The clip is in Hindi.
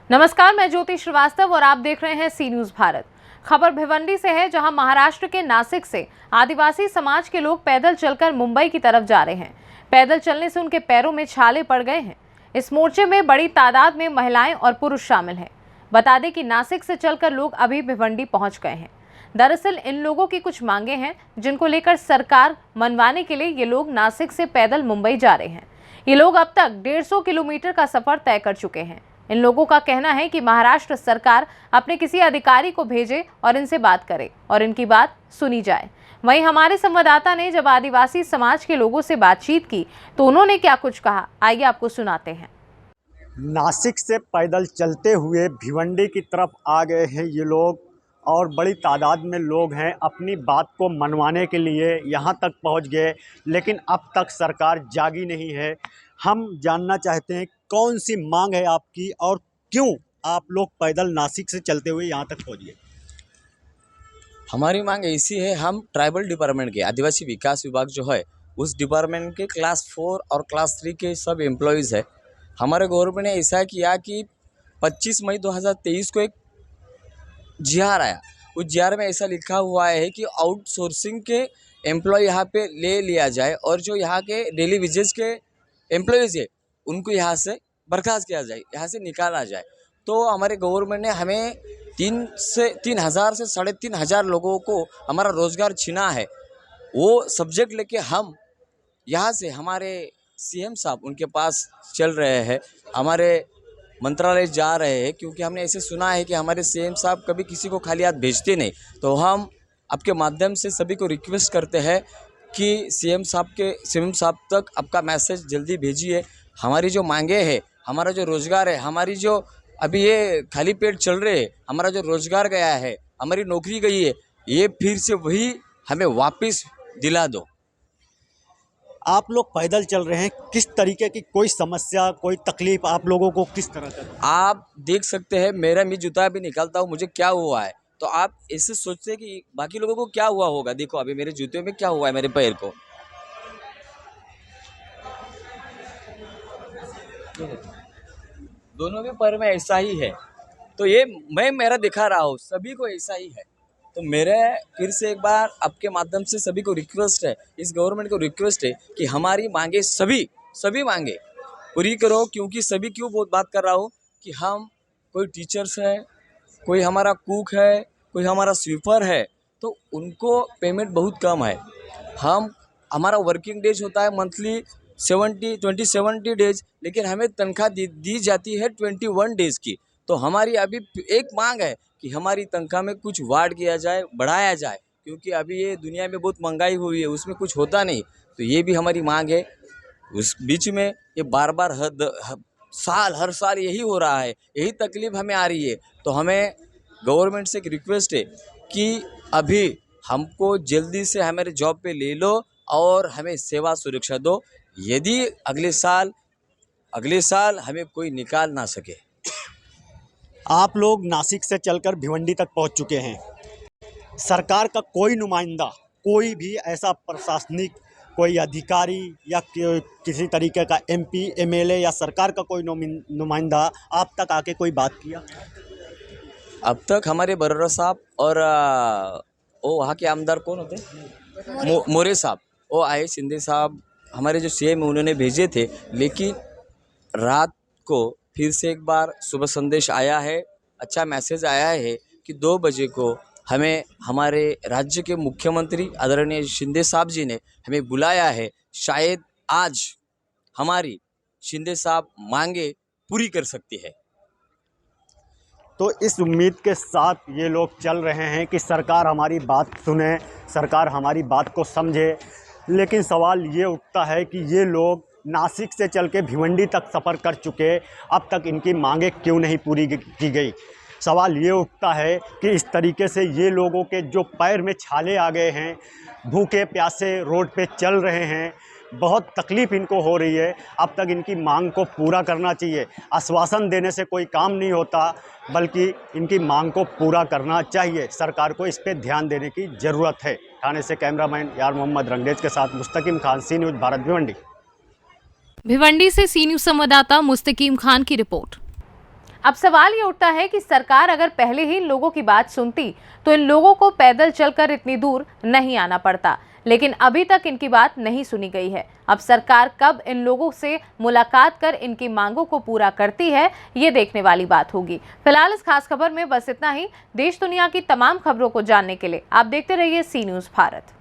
नमस्कार, मैं ज्योति श्रीवास्तव और आप देख रहे हैं सी न्यूज भारत। खबर भिवंडी से है, जहां महाराष्ट्र के नासिक से आदिवासी समाज के लोग पैदल चलकर मुंबई की तरफ जा रहे हैं। पैदल चलने से उनके पैरों में छाले पड़ गए हैं। इस मोर्चे में बड़ी तादाद में महिलाएं और पुरुष शामिल हैं। बता दें कि नासिक से चलकर लोग अभी भिवंडी पहुंच गए हैं। दरअसल इन लोगों की कुछ मांगे हैं, जिनको लेकर सरकार मनवाने के लिए ये लोग नासिक से पैदल मुंबई जा रहे हैं। ये लोग अब तक 150 किलोमीटर का सफर तय कर चुके हैं। इन लोगों का कहना है कि महाराष्ट्र सरकार अपने किसी अधिकारी को भेजे और इनसे बात करे और इनकी बात सुनी जाए। वहीं हमारे संवाददाता ने जब आदिवासी समाज के लोगों से बातचीत की तो उन्होंने क्या कुछ कहा, आइए आपको सुनाते हैं। नासिक से पैदल चलते हुए भिवंडी की तरफ आ गए हैं ये लोग और बड़ी तादाद में लोग हैं। अपनी बात को मनवाने के लिए यहाँ तक पहुँच गए, लेकिन अब तक सरकार जागी नहीं है। हम जानना चाहते हैं कौन सी मांग है आपकी और क्यों आप लोग पैदल नासिक से चलते हुए यहाँ तक पहुँच गए। हमारी मांग ऐसी है, हम ट्राइबल डिपार्टमेंट के आदिवासी विकास विभाग जो है उस डिपार्टमेंट के क्लास 4 और क्लास 3 के सब एम्प्लॉयज़ है। हमारे गवर्नमेंट ने ऐसा किया कि 25 मई 2023 को एक जीआर आया। उस जीआर में ऐसा लिखा हुआ है कि आउटसोर्सिंग के एम्प्लॉय यहाँ पे ले लिया जाए और जो यहाँ के डेली वेजेस के एम्प्लॉयज़ है उनको यहाँ से बर्खास्त किया जाए, यहाँ से निकाला जाए। तो हमारे गवर्नमेंट ने हमें 3,000 से 3,500 लोगों को हमारा रोज़गार छीना है। वो सब्जेक्ट लेके हम यहाँ से हमारे सीएम साहब उनके पास चल रहे हैं, हमारे मंत्रालय जा रहे हैं, क्योंकि हमने ऐसे सुना है कि हमारे सीएम साहब कभी किसी को खाली हाथ भेजते नहीं। तो हम आपके माध्यम से सभी को रिक्वेस्ट करते हैं कि सीएम साहब तक आपका मैसेज जल्दी भेजिए। हमारी जो मांगे हैं, हमारा जो रोज़गार है, हमारी जो अभी ये खाली पेट चल रहे हैं, हमारा जो रोज़गार गया है, हमारी नौकरी गई है, ये फिर से वही हमें वापस दिला दो। आप लोग पैदल चल रहे हैं, किस तरीके की कोई समस्या, कोई तकलीफ आप लोगों को किस तरह का? आप देख सकते हैं, मेरा मैं जूता भी निकालता हूँ, मुझे क्या हुआ है, तो आप ऐसे सोचते हैं कि बाकी लोगों को क्या हुआ होगा। देखो अभी मेरे जूते में क्या हुआ है, मेरे पैर को। दोनों के पैर में ऐसा ही है। तो ये मैं मेरा दिखा रहा हूँ, सभी को ऐसा ही है। तो मेरे फिर से एक बार आपके माध्यम से सभी को रिक्वेस्ट है, इस गवर्नमेंट को रिक्वेस्ट है कि हमारी मांगे सभी मांगे पूरी करो। क्योंकि सभी क्यों बहुत बात कर रहा हूँ कि हम कोई टीचर्स है, कोई हमारा कुक है, कोई हमारा स्वीपर है, तो उनको पेमेंट बहुत कम है। हमारा वर्किंग डेज होता है मंथली 70 डेज, लेकिन हमें तनख्वाह दी जाती है 21 डेज़ की। तो हमारी अभी एक मांग है कि हमारी तनख्वाह में कुछ वाढ किया जाए, बढ़ाया जाए, क्योंकि अभी ये दुनिया में बहुत महंगाई हुई है, उसमें कुछ होता नहीं। तो ये भी हमारी मांग है। उस बीच में ये बार हर साल यही हो रहा है, यही तकलीफ हमें आ रही है। तो हमें गवर्नमेंट से एक रिक्वेस्ट है कि अभी हमको जल्दी से हमारे जॉब पे ले लो और हमें सेवा सुरक्षा दो, यदि अगले साल हमें कोई निकाल ना सके। आप लोग नासिक से चलकर भिवंडी तक पहुंच चुके हैं। सरकार का कोई नुमाइंदा, कोई भी ऐसा प्रशासनिक कोई अधिकारी या किसी तरीके का एमपी, एमएलए या सरकार का कोई नुमाइंदा आप तक आके कोई बात किया? अब तक हमारे बरोरा साहब और वो वहाँ के आमदार कौन होते, मोरे साहब, वो आए, शिंदे साहब हमारे जो सीएम उन्होंने भेजे थे। लेकिन रात को फिर से एक बार सुबह संदेश आया है, अच्छा मैसेज आया है कि 2 बजे को हमें हमारे राज्य के मुख्यमंत्री आदरणीय शिंदे साहब जी ने हमें बुलाया है। शायद आज हमारी शिंदे साहब मांगे पूरी कर सकती है। तो इस उम्मीद के साथ ये लोग चल रहे हैं कि सरकार हमारी बात सुने, सरकार हमारी बात को समझे। लेकिन सवाल ये उठता है कि ये लोग नासिक से चल के भिवंडी तक सफ़र कर चुके, अब तक इनकी मांगे क्यों नहीं पूरी की गई। सवाल ये उठता है कि इस तरीके से ये लोगों के जो पैर में छाले आ गए हैं, भूखे प्यासे रोड पे चल रहे हैं, बहुत तकलीफ़ इनको हो रही है। अब तक इनकी मांग को पूरा करना चाहिए। आश्वासन देने से कोई काम नहीं होता, बल्कि इनकी मांग को पूरा करना चाहिए। सरकार को इस पर ध्यान देने की ज़रूरत है। ठाणे से कैमरामैन यार मोहम्मद रंगरेज के साथ मुस्तकीम खान, सी न्यूज़ भारत, भिवंडी। भिवंडी से सी न्यूज़ संवाददाता मुस्तकीम खान की रिपोर्ट। अब सवाल ये उठता है कि सरकार अगर पहले ही इन लोगों की बात सुनती तो इन लोगों को पैदल चलकर इतनी दूर नहीं आना पड़ता, लेकिन अभी तक इनकी बात नहीं सुनी गई है। अब सरकार कब इन लोगों से मुलाकात कर इनकी मांगों को पूरा करती है, ये देखने वाली बात होगी। फिलहाल इस खास खबर में बस इतना ही। देश दुनिया की तमाम खबरों को जानने के लिए आप देखते रहिए सी न्यूज़ भारत।